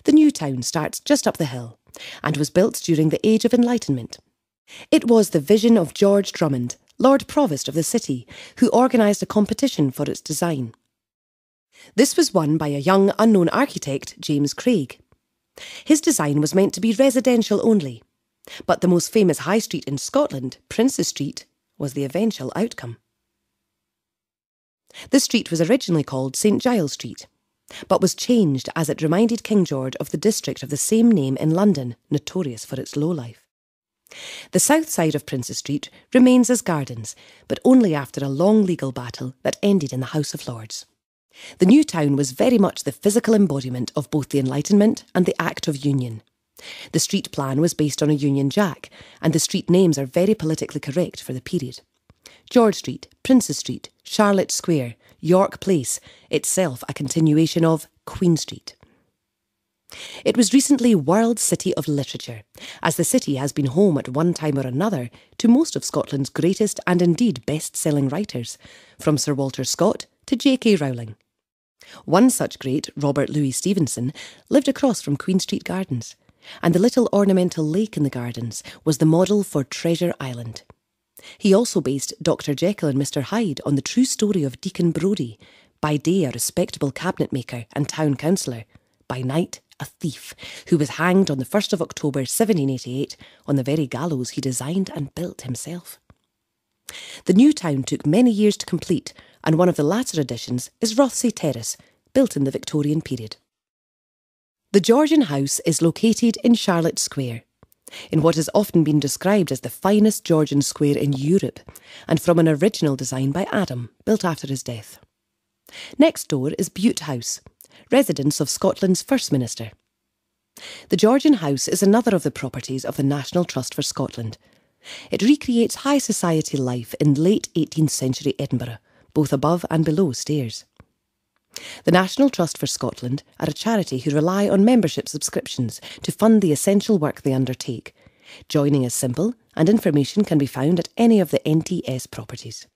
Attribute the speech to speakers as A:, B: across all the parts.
A: The new town starts just up the hill and was built during the Age of Enlightenment. It was the vision of George Drummond, Lord Provost of the city, who organised a competition for its design. This was won by a young unknown architect, James Craig. His design was meant to be residential only, but the most famous high street in Scotland, Princes Street, was the eventual outcome. The street was originally called St Giles Street, but was changed as it reminded King George of the district of the same name in London, notorious for its lowlife. The south side of Princes Street remains as gardens, but only after a long legal battle that ended in the House of Lords. The new town was very much the physical embodiment of both the Enlightenment and the Act of Union. The street plan was based on a Union Jack, and the street names are very politically correct for the period. George Street, Princes Street, Charlotte Square, York Place, itself a continuation of Queen Street. It was recently World City of Literature, as the city has been home at one time or another to most of Scotland's greatest and indeed best-selling writers, from Sir Walter Scott to J.K. Rowling. One such great, Robert Louis Stevenson, lived across from Queen Street Gardens, and the little ornamental lake in the gardens was the model for Treasure Island. He also based Dr. Jekyll and Mr. Hyde on the true story of Deacon Brodie, by day a respectable cabinet maker and town councillor, by night a thief, who was hanged on the 1st of October 1788 on the very gallows he designed and built himself. The new town took many years to complete, and one of the latter additions is Rothsay Terrace, built in the Victorian period. The Georgian House is located in Charlotte Square, in what has often been described as the finest Georgian square in Europe, and from an original design by Adam, built after his death. Next door is Bute House, residence of Scotland's First Minister. The Georgian House is another of the properties of the National Trust for Scotland. It recreates high society life in late 18th century Edinburgh, both above and below stairs. The National Trust for Scotland are a charity who rely on membership subscriptions to fund the essential work they undertake. Joining is simple, and information can be found at any of the NTS properties.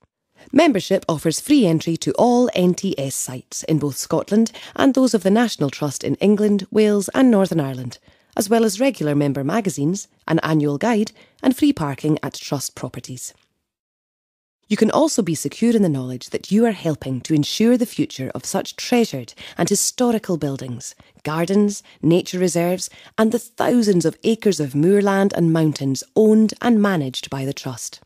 A: Membership offers free entry to all NTS sites in both Scotland and those of the National Trust in England, Wales and Northern Ireland, as well as regular member magazines, an annual guide and free parking at Trust properties. You can also be secure in the knowledge that you are helping to ensure the future of such treasured and historical buildings, gardens, nature reserves and the thousands of acres of moorland and mountains owned and managed by the Trust.